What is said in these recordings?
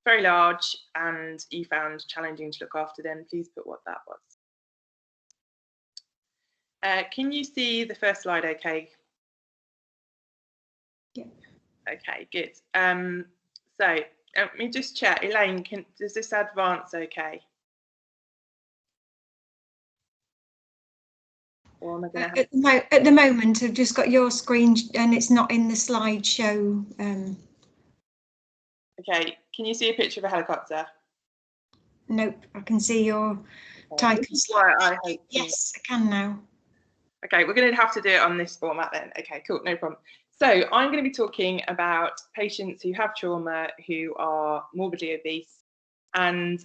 very large and you found challenging to look after them, please put what that was. Can you see the first slide okay? Yeah. Okay, good. So let me just check. Elaine, does this advance okay? Or am I going to have... At the moment, I've just got your screen and it's not in the slideshow. Okay, can you see a picture of a helicopter? Nope, I can see your title slide. Yes, I can now. Okay, we're going to have to do it on this format then. Okay, cool, no problem. So I'm going to be talking about patients who have trauma, who are morbidly obese. And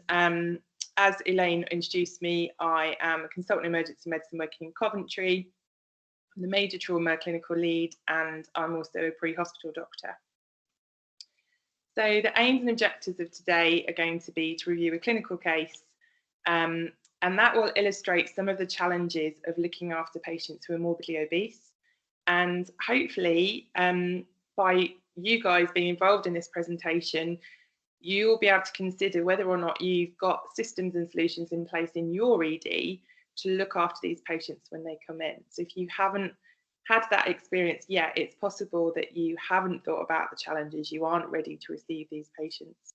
as Elaine introduced me, I am a consultant in emergency medicine working in Coventry. I'm the major trauma clinical lead, and I'm also a pre-hospital doctor. So the aims and objectives of today are going to be to review a clinical case, and that will illustrate some of the challenges of looking after patients who are morbidly obese. And hopefully, by you guys being involved in this presentation, you will be able to consider whether or not you've got systems and solutions in place in your ED to look after these patients when they come in. So if you haven't had that experience yet, it's possible that you haven't thought about the challenges, you aren't ready to receive these patients.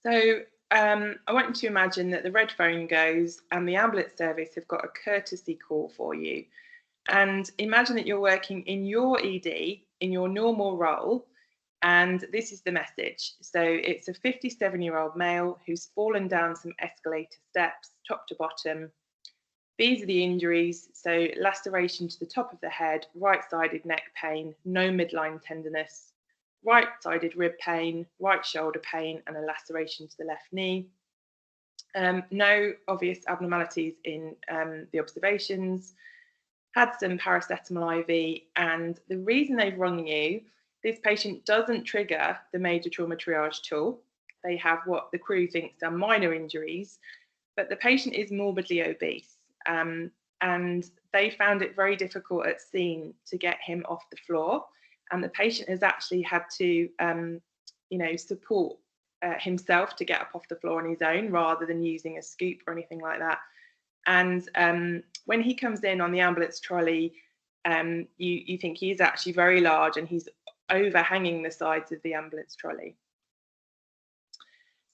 So I want you to imagine that the red phone goes and the ambulance service have got a courtesy call for you. And imagine that you're working in your ED, in your normal role, and this is the message. So it's a 57-year-old male who's fallen down some escalator steps, top to bottom. These are the injuries. So laceration to the top of the head, right-sided neck pain, no midline tenderness, right-sided rib pain, right shoulder pain, and a laceration to the left knee. No obvious abnormalities in the observations. Had some paracetamol IV, and the reason they've rung you, this patient doesn't trigger the major trauma triage tool. They have what the crew thinks are minor injuries, but the patient is morbidly obese, and they found it very difficult at scene to get him off the floor, and the patient has actually had to support himself to get up off the floor on his own rather than using a scoop or anything like that. And when he comes in on the ambulance trolley, you think he's actually very large and he's overhanging the sides of the ambulance trolley.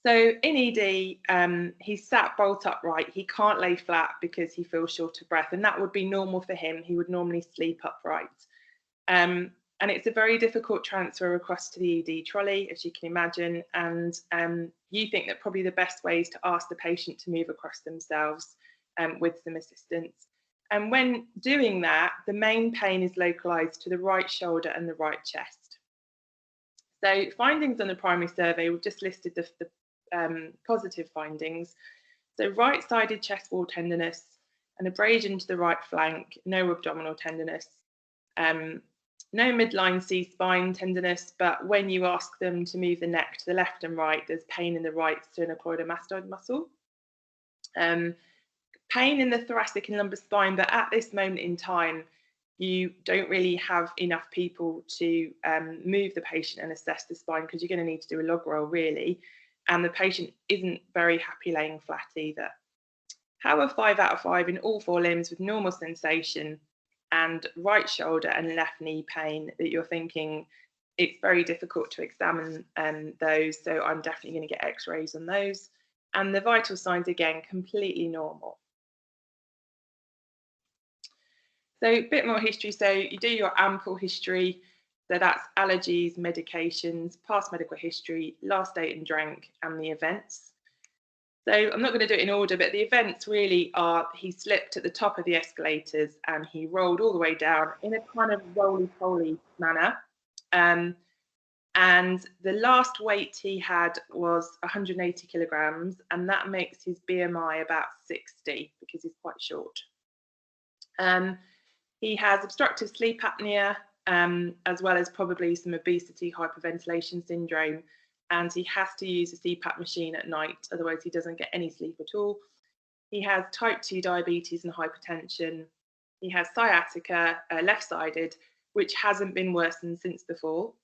So in ED, he's sat bolt upright. He can't lay flat because he feels short of breath, and that would be normal for him. He would normally sleep upright. And it's a very difficult transfer across to the ED trolley, as you can imagine. And you think that probably the best way is to ask the patient to move across themselves with some assistance. And when doing that, the main pain is localized to the right shoulder and the right chest. So findings on the primary survey, we've just listed the positive findings. So right-sided chest wall tenderness, an abrasion to the right flank, no abdominal tenderness, no midline C-spine tenderness, but when you ask them to move the neck to the left and right, there's pain in the right sternocleidomastoid muscle. Pain in the thoracic and lumbar spine, but at this moment in time, you don't really have enough people to move the patient and assess the spine because you're going to need to do a log roll really, and the patient isn't very happy laying flat either. However, 5 out of 5 in all 4 limbs with normal sensation and right shoulder and left knee pain that you're thinking it's very difficult to examine those, so I'm definitely going to get x-rays on those. And the vital signs, again, completely normal. So a bit more history. So you do your ample history. So that's allergies, medications, past medical history, last ate and drank, and the events. So I'm not going to do it in order, but the events really are he slipped at the top of the escalators and he rolled all the way down in a kind of roly-poly manner. And the last weight he had was 180 kilograms, and that makes his BMI about 60 because he's quite short. He has obstructive sleep apnea, as well as probably some obesity, hyperventilation syndrome, and he has to use a CPAP machine at night, otherwise he doesn't get any sleep at all. He has type 2 diabetes and hypertension. He has sciatica, left-sided, which hasn't been worsened since the fall.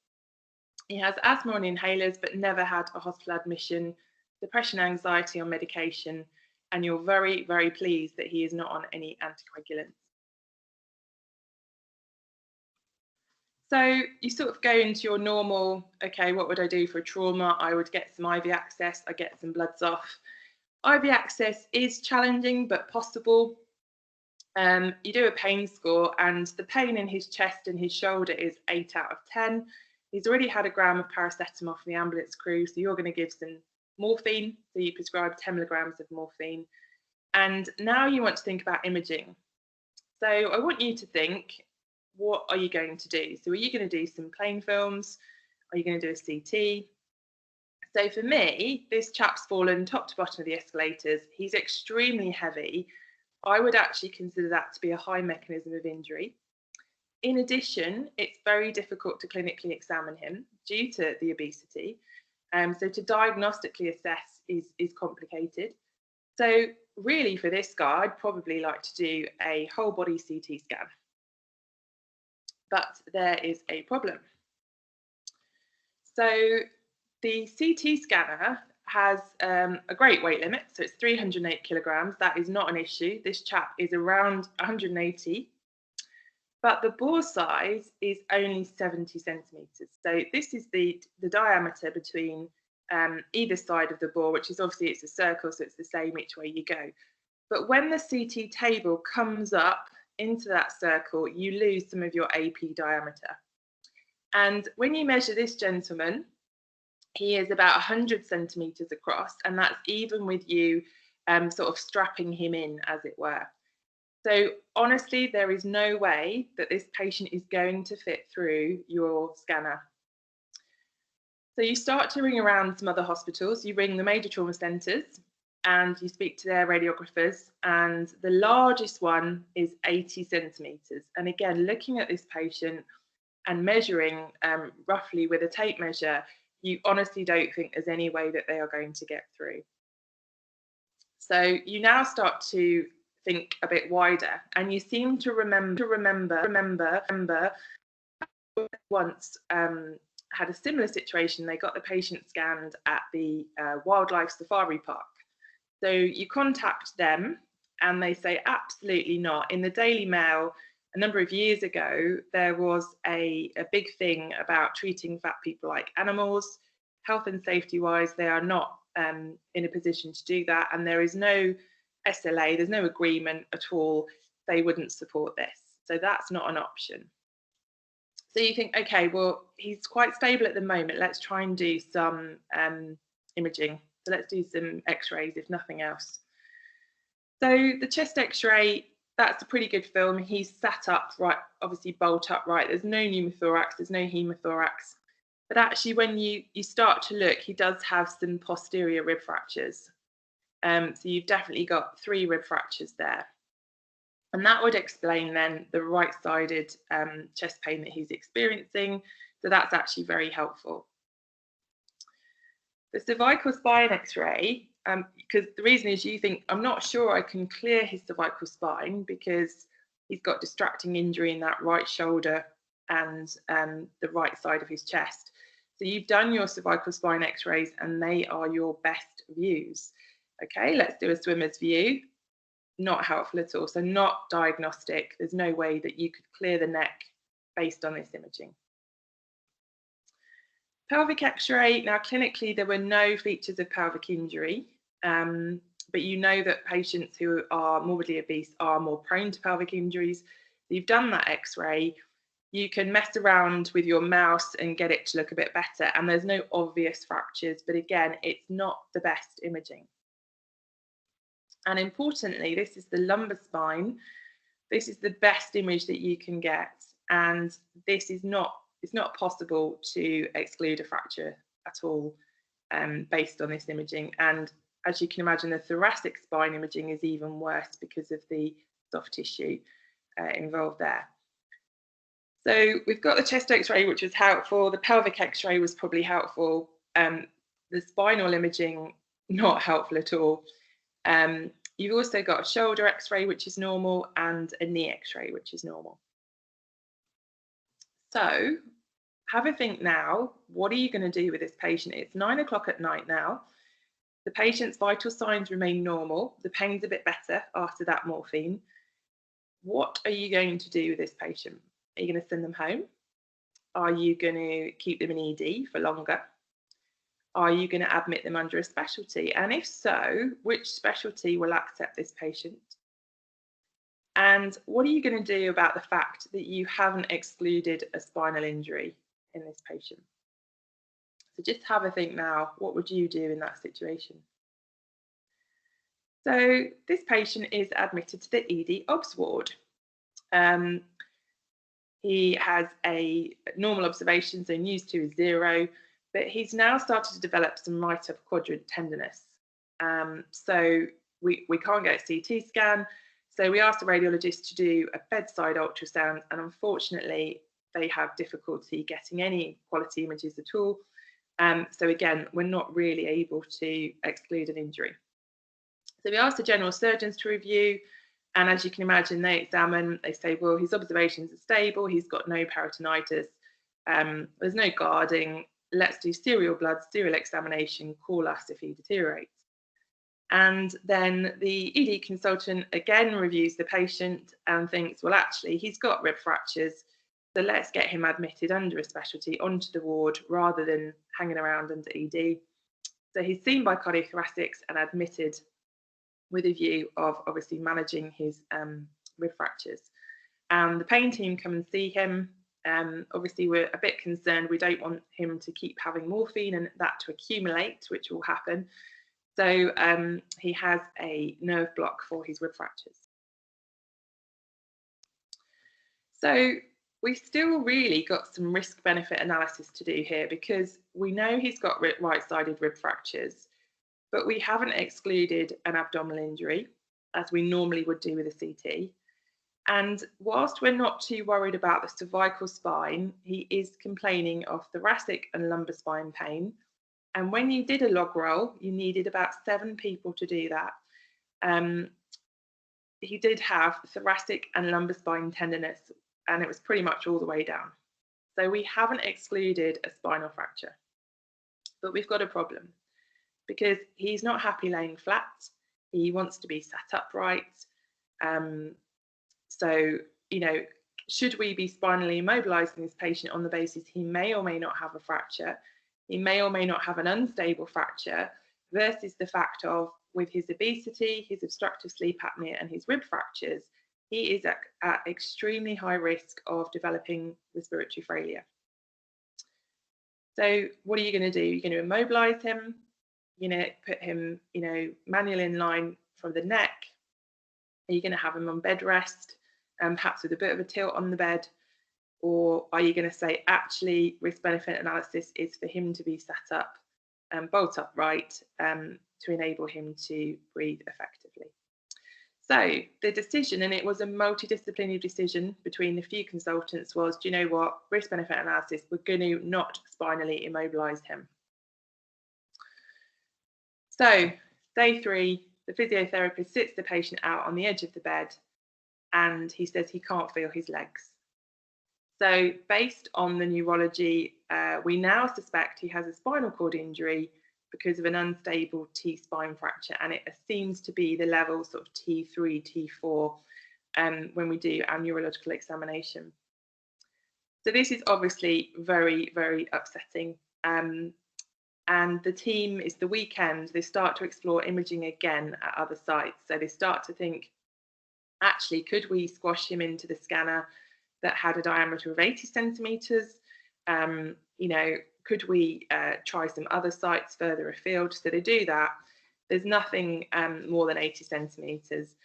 He has asthma on inhalers, but never had a hospital admission, depression, anxiety on medication, and you're very, very pleased that he is not on any anticoagulants. So you sort of go into your normal, okay, what would I do for a trauma? I would get some IV access, I get some bloods off. IV access is challenging, but possible. You do a pain score, and the pain in his chest and his shoulder is 8 out of 10. He's already had a gram of paracetamol from the ambulance crew, so you're going to give some morphine. So you prescribe 10 milligrams of morphine. And now you want to think about imaging. So I want you to think, what are you going to do? So are you going to do some plain films? Are you going to do a CT? So for me, this chap's fallen top to bottom of the escalators. He's extremely heavy. I would actually consider that to be a high mechanism of injury. In addition, it's very difficult to clinically examine him due to the obesity. So to diagnostically assess is complicated. So really for this guy, I'd probably like to do a whole body CT scan. But there is a problem. So the CT scanner has a great weight limit, so it's 308 kilograms. That is not an issue. This chap is around 180, but the bore size is only 70 centimeters. So this is the diameter between either side of the bore, which is obviously, it's a circle, so it's the same each way you go. But when the CT table comes up into that circle, you lose some of your AP diameter. And when you measure this gentleman, he is about 100 centimeters across, and that's even with you sort of strapping him in, as it were. So honestly, there is no way that this patient is going to fit through your scanner. So you start to ring around some other hospitals. You ring the major trauma centres and you speak to their radiographers, and the largest one is 80 centimetres. And again, looking at this patient and measuring roughly with a tape measure, you honestly don't think there's any way that they are going to get through. So you now start to think a bit wider, and you seem to remember once had a similar situation. They got the patient scanned at the wildlife safari park. So you contact them and they say absolutely not. In the Daily Mail a number of years ago, there was a big thing about treating fat people like animals. Health and safety wise, they are not in a position to do that, and there is no SLA, there's no agreement at all. They wouldn't support this, so that's not an option. So you think, okay, well, he's quite stable at the moment, let's try and do some imaging. So let's do some x-rays, if nothing else. So the chest x-ray, that's a pretty good film. He's sat upright, obviously bolt upright. There's no pneumothorax, there's no hemothorax. But actually, when you start to look, he does have some posterior rib fractures. So you've definitely got 3 rib fractures there. And that would explain then the right-sided chest pain that he's experiencing. So that's actually very helpful. The cervical spine x-ray, because the reason is you think, I'm not sure I can clear his cervical spine because he's got distracting injury in that right shoulder and the right side of his chest. So you've done your cervical spine x-rays and they are your best views. Okay, let's do a swimmer's view. Not helpful at all. So not diagnostic. There's no way that you could clear the neck based on this imaging. Pelvic x-ray, now clinically there were no features of pelvic injury, but you know that patients who are morbidly obese are more prone to pelvic injuries. You've done that x-ray, you can mess around with your mouse and get it to look a bit better, and there's no obvious fractures, but again, it's not the best imaging. And importantly, this is the lumbar spine. This is the best image that you can get, and this is not, it's not possible to exclude a fracture at all based on this imaging. And as you can imagine, the thoracic spine imaging is even worse because of the soft tissue involved there. So we've got the chest x-ray, which was helpful. The pelvic x-ray was probably helpful. The spinal imaging, not helpful at all. You've also got a shoulder x-ray, which is normal, and a knee x-ray, which is normal. So have a think now, what are you going to do with this patient? It's 9 o'clock at night now. The patient's vital signs remain normal. The pain's a bit better after that morphine. What are you going to do with this patient? Are you going to send them home? Are you going to keep them in ED for longer? Are you going to admit them under a specialty? And if so, which specialty will accept this patient? And what are you going to do about the fact that you haven't excluded a spinal injury in this patient? So just have a think now, what would you do in that situation? So this patient is admitted to the ED obs ward. He has a normal observation, so news 2 is 0, but he's now started to develop some right upper quadrant tenderness. So we can't get a CT scan, so we asked the radiologist to do a bedside ultrasound, and unfortunately they have difficulty getting any quality images at all. So again, we're not really able to exclude an injury. So we asked the general surgeons to review, and as you can imagine, they examine, they say, well, his observations are stable, he's got no peritonitis, there's no guarding, let's do serial blood, serial examination, call us if he deteriorates. And then the ED consultant again reviews the patient and thinks, well, actually, he's got rib fractures, so let's get him admitted under a specialty onto the ward rather than hanging around under ED. So he's seen by cardiothoracics and admitted with a view of obviously managing his rib fractures. The pain team come and see him. Obviously, we're a bit concerned. We don't want him to keep having morphine and that to accumulate, which will happen. So he has a nerve block for his rib fractures. So we've still really got some risk-benefit analysis to do here, because we know he's got right-sided rib fractures, but we haven't excluded an abdominal injury, as we normally would do with a CT. And whilst we're not too worried about the cervical spine, he is complaining of thoracic and lumbar spine pain. And when you did a log roll, you needed about 7 people to do that. He did have thoracic and lumbar spine tenderness, and it was pretty much all the way down. So we haven't excluded a spinal fracture, but we've got a problem, because he's not happy laying flat. He wants to be sat upright. So, you know, should we be spinally immobilizing this patient on the basis he may or may not have a fracture, he may or may not have an unstable fracture, versus the fact of, with his obesity, his obstructive sleep apnea and his rib fractures, he is at extremely high risk of developing respiratory failure. So what are you going to do? You're going to immobilize him, you're going to put him, you know, manual in line from the neck. Are you going to have him on bed rest, perhaps with a bit of a tilt on the bed? Or are you going to say, actually, risk-benefit analysis is for him to be sat up and bolt upright to enable him to breathe effectively? So the decision, and it was a multidisciplinary decision between a few consultants, was, do you know what, risk-benefit analysis, we're going to not spinally immobilise him. So day 3, the physiotherapist sits the patient out on the edge of the bed, and he says he can't feel his legs. So based on the neurology, we now suspect he has a spinal cord injury because of an unstable T-spine fracture, and it seems to be the level sort of T3, T4 when we do our neurological examination. So this is obviously very, very upsetting. And the team, it's the weekend, they start to explore imaging again at other sites. So they start to think, actually, could we squash him into the scanner that had a diameter of 80 centimetres? You know, could we try some other sites further afield? So they do that. There's nothing more than 80 centimetres.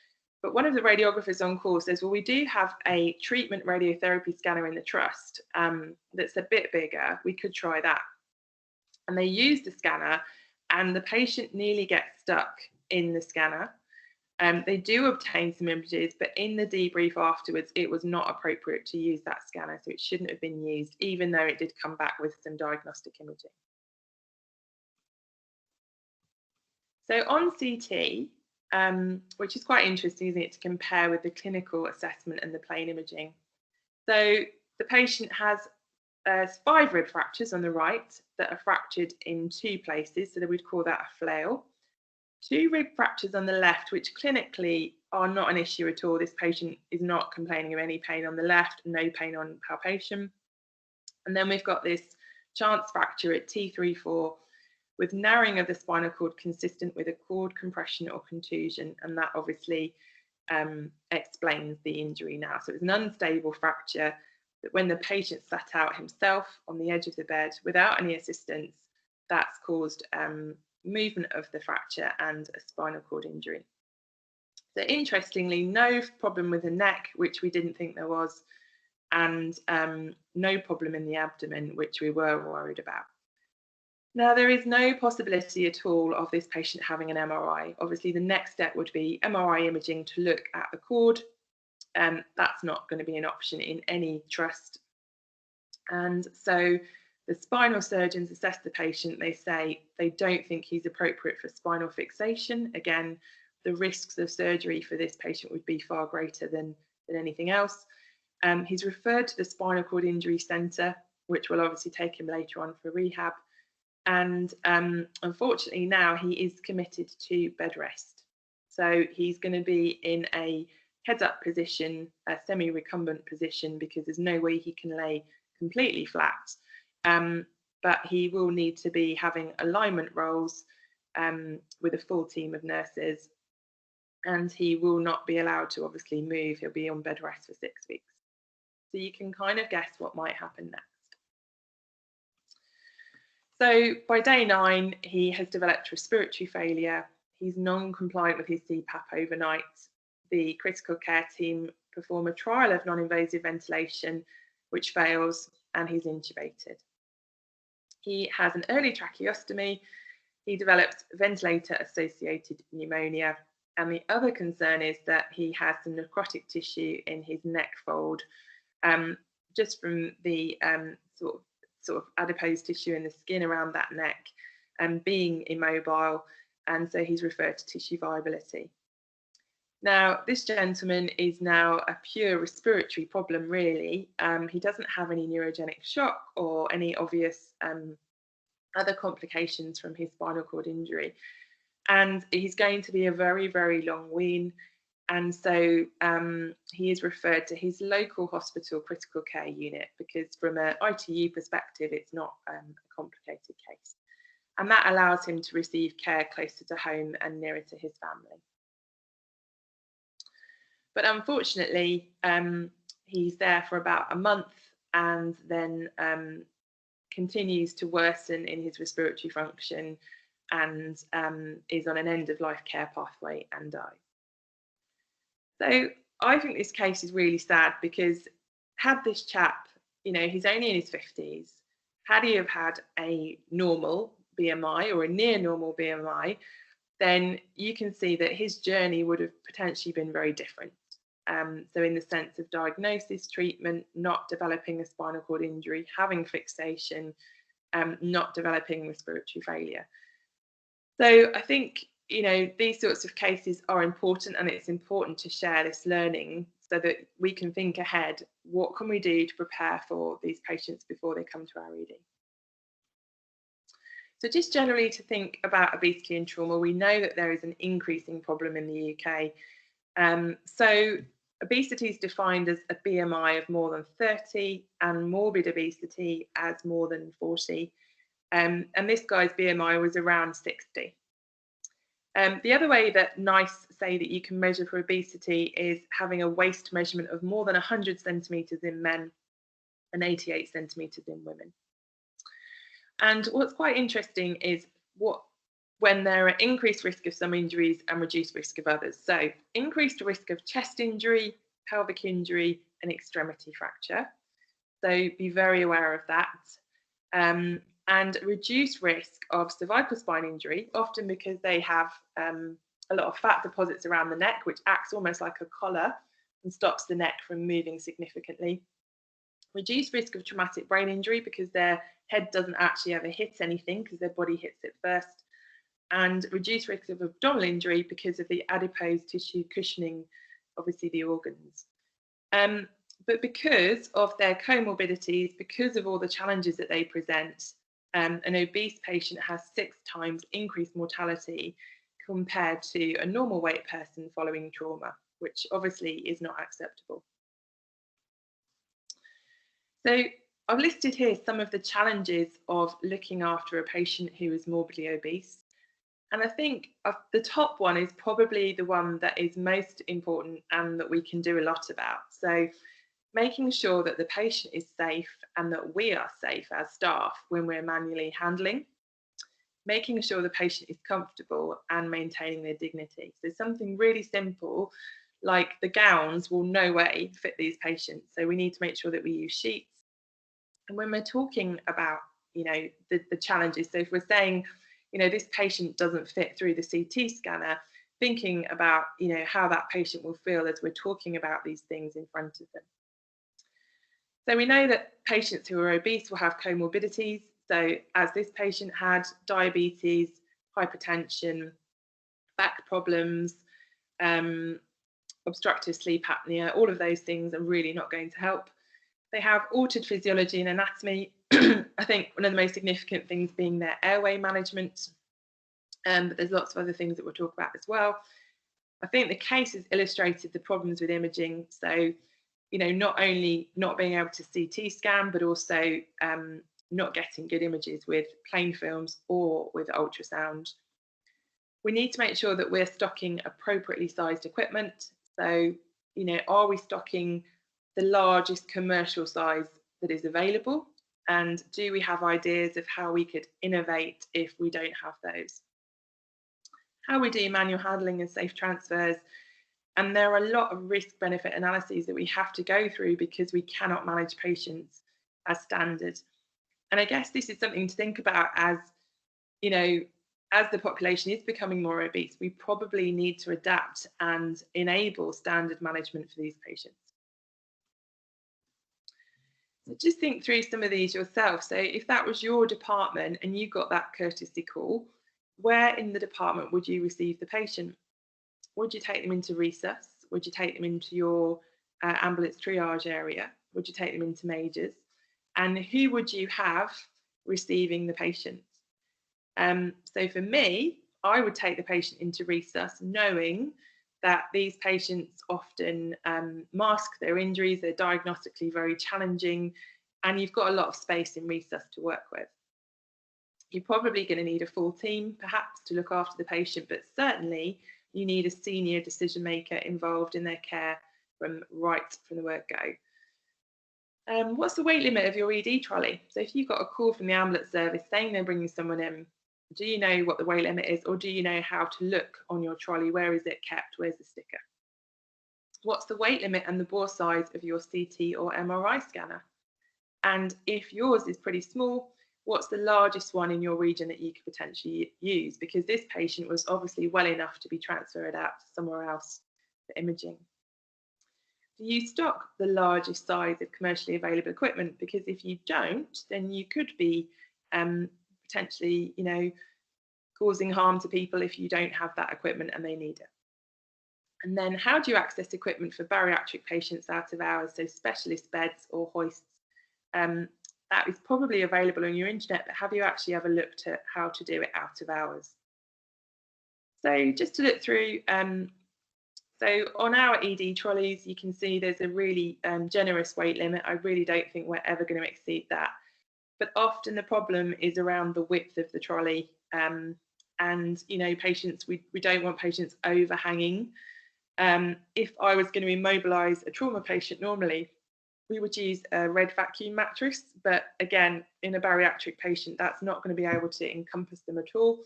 But one of the radiographers on call says, well, we do have a treatment radiotherapy scanner in the trust that's a bit bigger. We could try that. And they use the scanner, and the patient nearly gets stuck in the scanner. They do obtain some images, but in the debrief afterwards, it was not appropriate to use that scanner, so it shouldn't have been used, even though it did come back with some diagnostic imaging. So on CT, which is quite interesting, isn't it, to compare with the clinical assessment and the plain imaging. So the patient has There's 5 rib fractures on the right that are fractured in 2 places, so that we'd call that a flail. 2 rib fractures on the left, which clinically are not an issue at all. This patient is not complaining of any pain on the left, no pain on palpation. And then we've got this chance fracture at T3-4 with narrowing of the spinal cord consistent with a cord compression or contusion, and that obviously explains the injury now. So it's an unstable fracture that when the patient sat out himself on the edge of the bed without any assistance, that's caused movement of the fracture and a spinal cord injury. So interestingly, no problem with the neck, which we didn't think there was, and no problem in the abdomen, which we were worried about. Now, there is no possibility at all of this patient having an MRI. Obviously, the next step would be MRI imaging to look at the cord. That's not going to be an option in any trust. And so the spinal surgeons assess the patient. They say they don't think he's appropriate for spinal fixation. Again, the risks of surgery for this patient would be far greater than anything else. He's referred to the spinal cord injury centre, which will obviously take him later on for rehab. And unfortunately now he is committed to bed rest. So he's going to be in a heads up position, a semi-recumbent position, because there's no way he can lay completely flat. But he will need to be having alignment roles with a full team of nurses. And he will not be allowed to obviously move. He'll be on bed rest for 6 weeks. So you can kind of guess what might happen next. So by day 9, he has developed respiratory failure. He's non-compliant with his CPAP overnight. The critical care team perform a trial of non-invasive ventilation, which fails, and he's intubated. He has an early tracheostomy. He develops ventilator-associated pneumonia. And the other concern is that he has some necrotic tissue in his neck fold, just from the sort of adipose tissue in the skin around that neck and being immobile, and so he's referred to tissue viability. Now, this gentleman is now a pure respiratory problem, really. He doesn't have any neurogenic shock or any obvious other complications from his spinal cord injury. And he's going to be a very, very long wean. And so he is referred to his local hospital critical care unit, because from an ITU perspective, it's not a complicated case. And that allows him to receive care closer to home and nearer to his family. But unfortunately, he's there for about a month and then continues to worsen in his respiratory function and is on an end-of-life care pathway and dies. So I think this case is really sad, because had this chap, he's only in his 50s, had he have had a normal BMI or a near normal BMI, then you can see that his journey would have potentially been very different. So in the sense of diagnosis, treatment, not developing a spinal cord injury, having fixation, not developing respiratory failure. So I think, these sorts of cases are important, and it's important to share this learning so that we can think ahead. What can we do to prepare for these patients before they come to our ED? So just generally to think about obesity and trauma, we know that there is an increasing problem in the UK. So obesity is defined as a BMI of more than 30 and morbid obesity as more than 40. And this guy's BMI was around 60. The other way that NICE say that you can measure for obesity is having a waist measurement of more than 100 centimetres in men and 88 centimetres in women. And what's quite interesting is when there are increased risk of some injuries and reduced risk of others. So increased risk of chest injury, pelvic injury, and extremity fracture. So be very aware of that. And reduced risk of cervical spine injury, often because they have a lot of fat deposits around the neck, which acts almost like a collar and stops the neck from moving significantly. Reduced risk of traumatic brain injury, because their head doesn't actually ever hit anything because their body hits it first. And reduced risk of abdominal injury because of the adipose tissue cushioning, obviously, the organs. But because of their comorbidities, because of all the challenges that they present, an obese patient has 6 times increased mortality compared to a normal weight person following trauma, which obviously is not acceptable. So I've listed here some of the challenges of looking after a patient who is morbidly obese. And I think the top one is probably the one that is most important and that we can do a lot about. So making sure that the patient is safe and that we are safe as staff when we're manually handling, making sure the patient is comfortable and maintaining their dignity. So something really simple like the gowns will no way fit these patients. So we need to make sure that we use sheets. And when we're talking about, the challenges, so if we're saying, this patient doesn't fit through the CT scanner, thinking about, how that patient will feel as we're talking about these things in front of them. So we know that patients who are obese will have comorbidities. So as this patient had diabetes, hypertension, back problems, obstructive sleep apnea, all of those things are really not going to help. They have altered physiology and anatomy. I think one of the most significant things being their airway management, but there's lots of other things that we'll talk about as well. I think the case has illustrated the problems with imaging. So, not only not being able to CT scan, but also not getting good images with plain films or with ultrasound. We need to make sure that we're stocking appropriately sized equipment. So, are we stocking the largest commercial size that is available? And do we have ideas of how we could innovate if we don't have those? How we do manual handling and safe transfers. And there are a lot of risk benefit analyses that we have to go through because we cannot manage patients as standard. And I guess this is something to think about as, as the population is becoming more obese, we probably need to adapt and enable standard management for these patients. So just think through some of these yourself. So if that was your department and you got that courtesy call, where in the department would you receive the patient? Would you take them into resus? Would you take them into your ambulance triage area? Would you take them into majors? And who would you have receiving the patient? So for me, I would take the patient into resus, knowing that these patients often mask their injuries, they're diagnostically very challenging, and you've got a lot of space in resus to work with. You're probably going to need a full team, perhaps, to look after the patient, but certainly you need a senior decision maker involved in their care from the word go. What's the weight limit of your ED trolley? So if you've got a call from the ambulance service saying they're bringing someone in, do you know what the weight limit is, or do you know how to look on your trolley? Where is it kept? Where's the sticker? What's the weight limit and the bore size of your CT or MRI scanner? And if yours is pretty small, what's the largest one in your region that you could potentially use? Because this patient was obviously well enough to be transferred out to somewhere else for imaging. Do you stock the largest size of commercially available equipment? Because if you don't, then you could be potentially, causing harm to people if you don't have that equipment and they need it. And then how do you access equipment for bariatric patients out of hours, so specialist beds or hoists? That is probably available on your internet, but have you actually ever looked at how to do it out of hours? So just to look through, so on our ED trolleys, you can see there's a really generous weight limit. I really don't think we're ever going to exceed that. But often the problem is around the width of the trolley. And, patients, we don't want patients overhanging. If I was going to immobilise a trauma patient normally, we would use a red vacuum mattress. But again, in a bariatric patient, that's not going to be able to encompass them at all.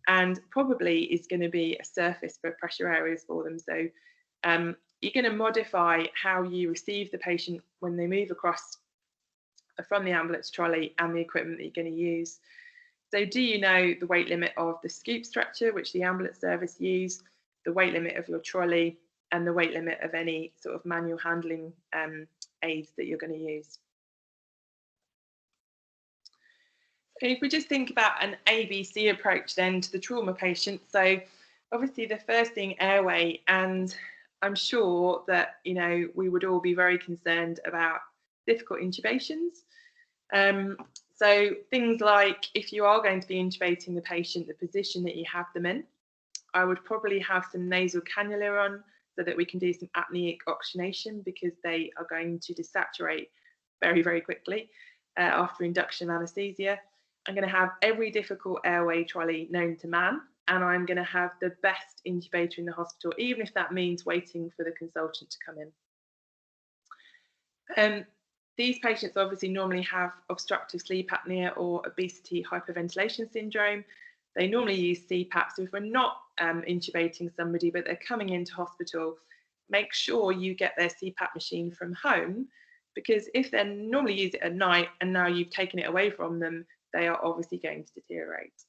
And probably is going to be a surface for pressure areas for them. So you're going to modify how you receive the patient when they move across from the ambulance trolley and the equipment that you're going to use. So do you know the weight limit of the scoop stretcher, which the ambulance service use, the weight limit of your trolley, and the weight limit of any sort of manual handling aids that you're going to use? Okay, if we just think about an ABC approach then to the trauma patient, so obviously the first thing, airway, and I'm sure that, you know, we would all be very concerned about difficult intubations. So things like, if you are going to be intubating the patient, the position that you have them in, I would probably have some nasal cannula on so that we can do some apneic oxygenation, because they are going to desaturate very, very quickly after induction of anaesthesia. I'm going to have every difficult airway trolley known to man, and I'm going to have the best intubator in the hospital, even if that means waiting for the consultant to come in. These patients obviously normally have obstructive sleep apnea or obesity hyperventilation syndrome. They normally use CPAP. So if we're not intubating somebody, but they're coming into hospital, make sure you get their CPAP machine from home, because if they normally use it at night and now you've taken it away from them, they are obviously going to deteriorate.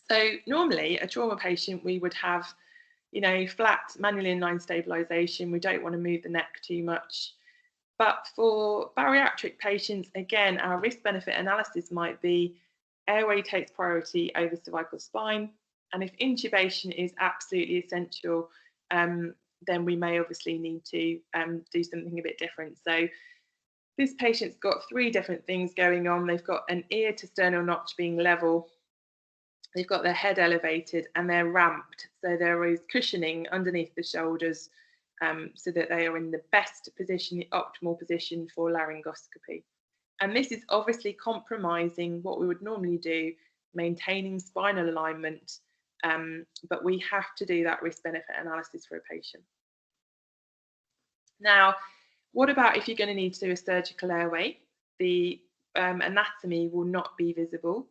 So normally a trauma patient, we would have, you know, flat manually inline stabilisation. We don't want to move the neck too much. But for bariatric patients, again, our risk-benefit analysis might be airway takes priority over cervical spine. And if intubation is absolutely essential, then we may obviously need to do something a bit different. So this patient's got 3 different things going on. They've got an ear to sternal notch being level. They've got their head elevated and they're ramped. So there is cushioning underneath the shoulders, so that they are in the best position, the optimal position for laryngoscopy. And this is obviously compromising what we would normally do, maintaining spinal alignment, but we have to do that risk-benefit analysis for a patient. Now, what about if you're going to need to do a surgical airway? The anatomy will not be visible,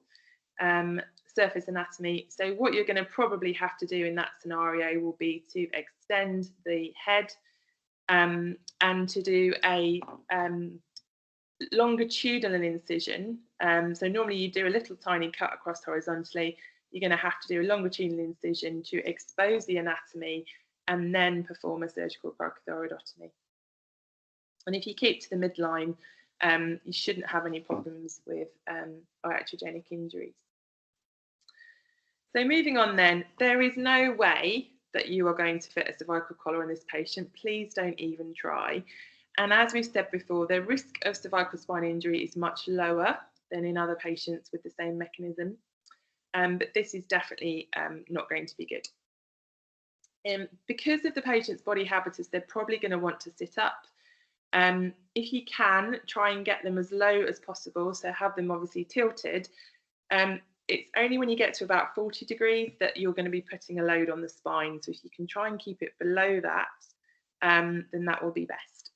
surface anatomy. So what you're going to probably have to do in that scenario will be to extend the head and to do a longitudinal incision. So normally you do a little tiny cut across horizontally. You're going to have to do a longitudinal incision to expose the anatomy and then perform a surgical parothyroidotomy. And if you keep to the midline, you shouldn't have any problems with iatrogenic injuries. So moving on then, there is no way that you are going to fit a cervical collar on this patient. Please don't even try. And as we've said before, the risk of cervical spine injury is much lower than in other patients with the same mechanism. But this is definitely not going to be good. Because of the patient's body habitus, they're probably going to want to sit up. If you can, try and get them as low as possible, so have them obviously tilted. It's only when you get to about 40 degrees that you're going to be putting a load on the spine. So if you can try and keep it below that, then that will be best.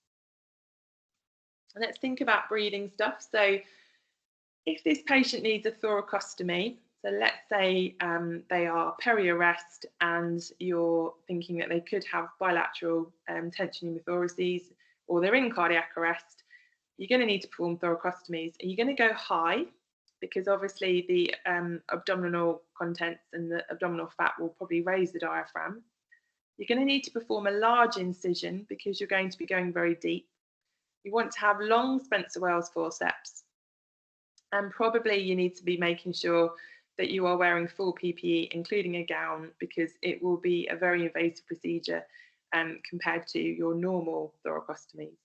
Let's think about breathing stuff. So if this patient needs a thoracostomy, so let's say they are peri-arrest and you're thinking that they could have bilateral tension pneumothoraces, or they're in cardiac arrest, you're going to need to perform thoracostomies. Are you going to go high? Because obviously the abdominal contents and the abdominal fat will probably raise the diaphragm. You're going to need to perform a large incision because you're going to be going very deep. You want to have long Spencer Wells forceps. And probably you need to be making sure that you are wearing full PPE, including a gown, because it will be a very invasive procedure compared to your normal thoracostomies.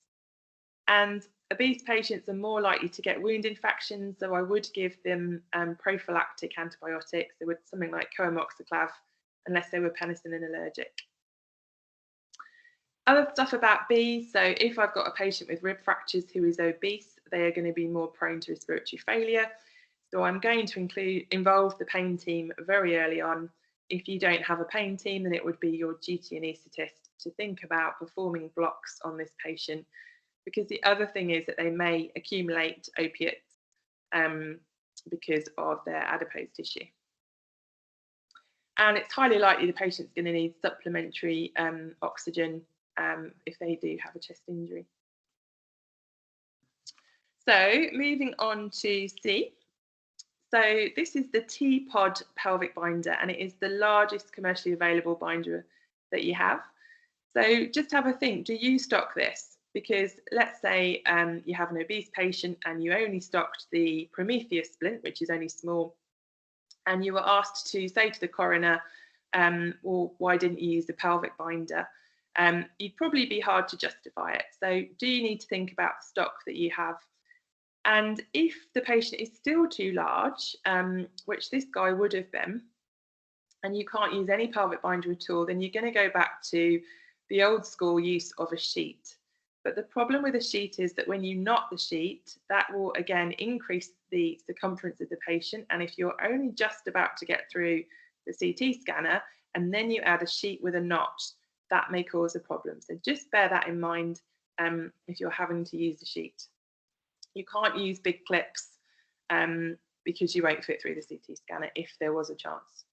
And obese patients are more likely to get wound infections, so I would give them prophylactic antibiotics. They would something like coamoxiclav, unless they were penicillin allergic. Other stuff about B, so if I've got a patient with rib fractures who is obese, they are going to be more prone to respiratory failure. So I'm going to involve the pain team very early on. If you don't have a pain team, then it would be your duty anaesthetist to think about performing blocks on this patient, because the other thing is that they may accumulate opiates because of their adipose tissue. And it's highly likely the patient's going to need supplementary oxygen if they do have a chest injury. So moving on to C. So this is the T-pod pelvic binder, and it is the largest commercially available binder that you have. So just have a think, do you stock this? Because let's say you have an obese patient and you only stocked the Prometheus splint, which is only small, and you were asked to say to the coroner, or why didn't you use the pelvic binder? You'd probably be hard to justify it. So do you need to think about the stock that you have? And if the patient is still too large, which this guy would have been, and you can't use any pelvic binder at all, then you're going to go back to the old school use of a sheet. But the problem with a sheet is that when you knot the sheet, that will again increase the circumference of the patient. And if you're only just about to get through the CT scanner and then you add a sheet with a knot, that may cause a problem. So just bear that in mind if you're having to use the sheet. You can't use big clips because you won't fit through the CT scanner if there was a chance.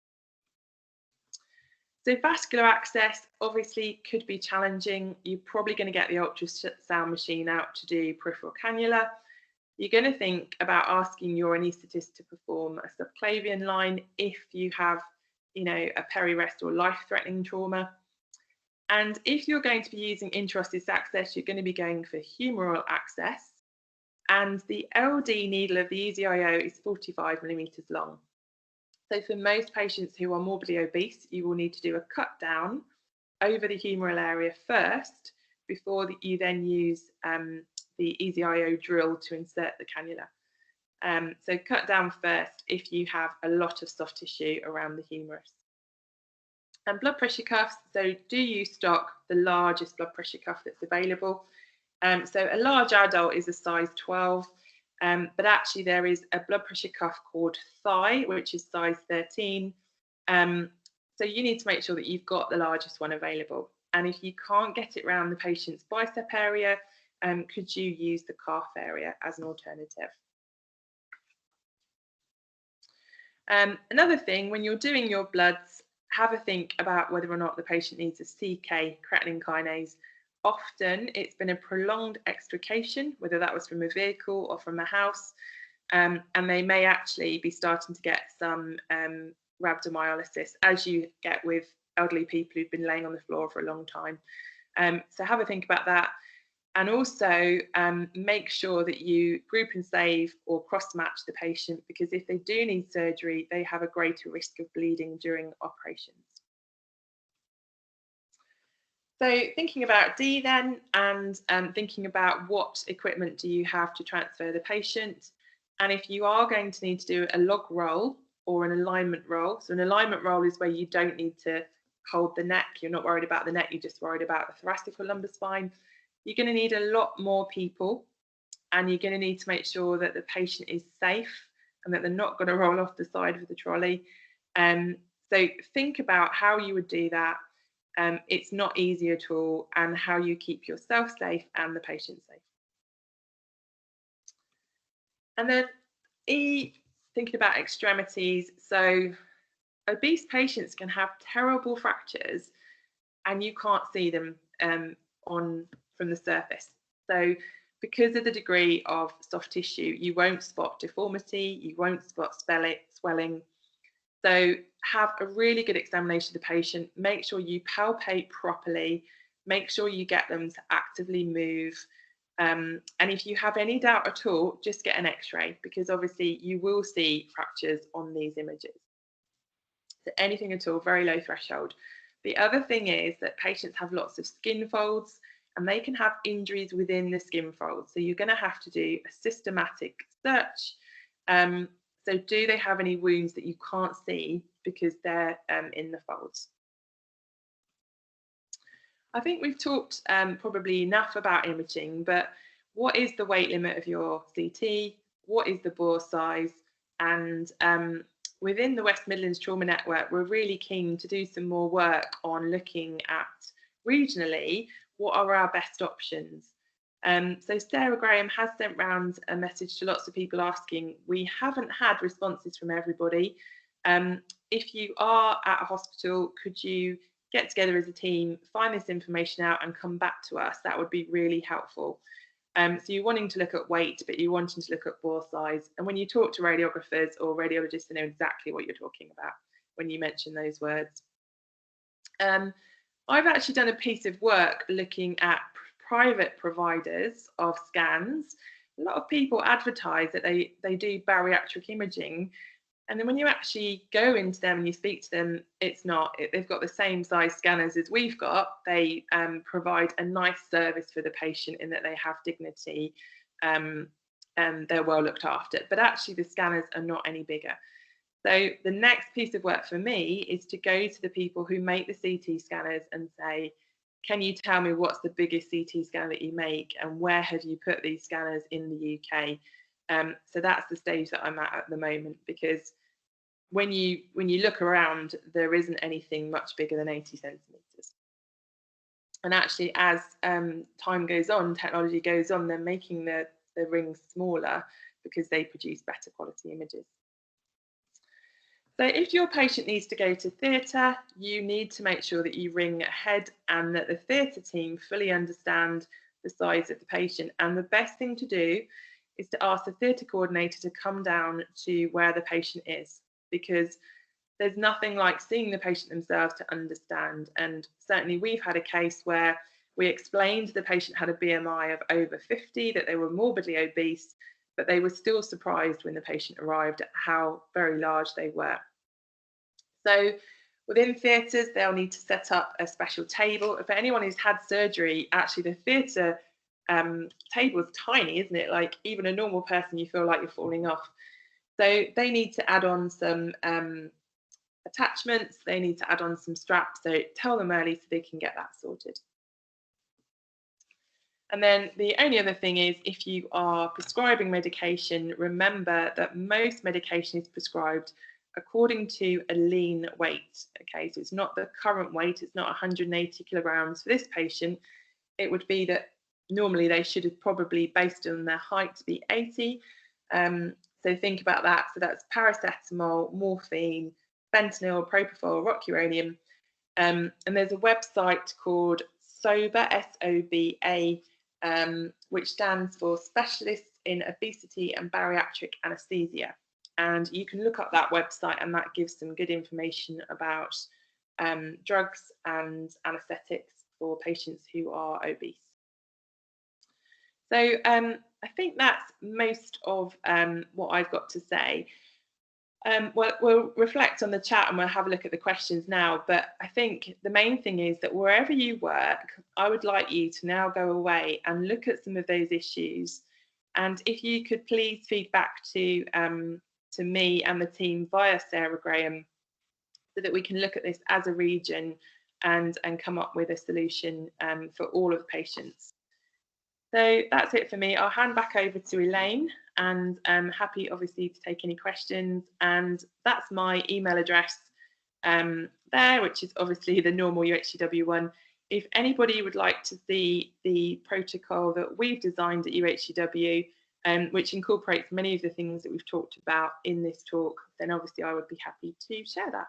So vascular access obviously could be challenging. You're probably going to get the ultrasound machine out to do peripheral cannula. You're going to think about asking your anaesthetist to perform a subclavian line if you have, a peri-rest or life-threatening trauma. And if you're going to be using intraosseous access, you're going to be going for humeral access. And the LD needle of the EZ-IO is 45 millimeters long. So for most patients who are morbidly obese, you will need to do a cut down over the humeral area first before you then use the EZ-IO drill to insert the cannula. So cut down first if you have a lot of soft tissue around the humerus. And blood pressure cuffs, so do you stock the largest blood pressure cuff that's available? So a large adult is a size 12. But actually there is a blood pressure cuff called Thigh, which is size 13. So you need to make sure that you've got the largest one available. And if you can't get it around the patient's bicep area, could you use the calf area as an alternative? Another thing, when you're doing your bloods, have a think about whether or not the patient needs a CK, creatinine kinase. Often it's been a prolonged extrication, whether that was from a vehicle or from a house, and they may actually be starting to get some rhabdomyolysis, as you get with elderly people who've been laying on the floor for a long time. So have a think about that. And also make sure that you group and save or cross-match the patient, because if they do need surgery, they have a greater risk of bleeding during operations. So thinking about D then, and thinking about what equipment do you have to transfer the patient. And if you are going to need to do a log roll or an alignment roll, so an alignment roll is where you don't need to hold the neck, you're not worried about the neck, you're just worried about the thoracic or lumbar spine. You're going to need a lot more people, and you're going to need to make sure that the patient is safe and that they're not going to roll off the side of the trolley. So think about how you would do that. It's not easy at all, and how you keep yourself safe and the patient safe. And then E, thinking about extremities. So obese patients can have terrible fractures and you can't see them from the surface. So because of the degree of soft tissue, you won't spot deformity, you won't spot swelling. So have a really good examination of the patient, make sure you palpate properly, make sure you get them to actively move. And if you have any doubt at all, just get an x-ray, because obviously you will see fractures on these images. So anything at all, very low threshold. The other thing is that patients have lots of skin folds and they can have injuries within the skin folds. So you're going to have to do a systematic search. So do they have any wounds that you can't see because they're in the folds? I think we've talked probably enough about imaging, but what is the weight limit of your CT? What is the bore size? And within the West Midlands Trauma Network, we're really keen to do some more work on looking at regionally, what are our best options? So Sarah Graham has sent round a message to lots of people asking. We haven't had responses from everybody. If you are at a hospital, could you get together as a team, find this information out and come back to us? That would be really helpful. So you're wanting to look at weight, but you're wanting to look at bore size. And when you talk to radiographers or radiologists, they know exactly what you're talking about when you mention those words. I've actually done a piece of work looking at private providers of scans. A lot of people advertise that they do bariatric imaging, And then when you actually go into them and you speak to them, it's not. They've got the same size scanners as we've got. They provide a nice service for the patient in that they have dignity, and they're well looked after. But actually the scanners are not any bigger. So the next piece of work for me is to go to the people who make the CT scanners and say, can you tell me what's the biggest CT scanner that you make, and where have you put these scanners in the UK? So that's the stage that I'm at the moment, because when you look around, there isn't anything much bigger than 80 centimetres. And actually, as time goes on, technology goes on, they're making the rings smaller because they produce better quality images. So if your patient needs to go to theatre, you need to make sure that you ring ahead and that the theatre team fully understand the size of the patient. And the best thing to do is to ask the theatre coordinator to come down to where the patient is, because there's nothing like seeing the patient themselves to understand. And certainly we've had a case where we explained the patient had a BMI of over 50, that they were morbidly obese, but they were still surprised when the patient arrived at how very large they were. So within theatres, they'll need to set up a special table. For anyone who's had surgery, actually the theatre table is tiny, isn't it? Like even a normal person, you feel like you're falling off. So they need to add on some attachments, they need to add on some straps, so tell them early so they can get that sorted. And then the only other thing is, if you are prescribing medication, remember that most medication is prescribed according to a lean weight. Okay, so it's not the current weight, it's not 180 kilograms for this patient. It would be that normally they should have probably, based on their height, be 80. So think about that. So that's paracetamol, morphine, fentanyl, propofol, rocuronium. And there's a website called SOBA, S-O-B-A, which stands for Specialists in Obesity and Bariatric Anesthesia. And you can look up that website, and that gives some good information about drugs and anaesthetics for patients who are obese. So I think that's most of what I've got to say. We'll reflect on the chat and we'll have a look at the questions now, but I think the main thing is that wherever you work, I would like you to now go away and look at some of those issues. And if you could please feed back to me and the team via Sarah Graham, so that we can look at this as a region and come up with a solution for all of the patients. So that's it for me. I'll hand back over to Elaine, and I'm happy obviously to take any questions, and that's my email address there, which is obviously the normal UHCW one. If anybody would like to see the protocol that we've designed at UHCW, which incorporates many of the things that we've talked about in this talk, then obviously I would be happy to share that.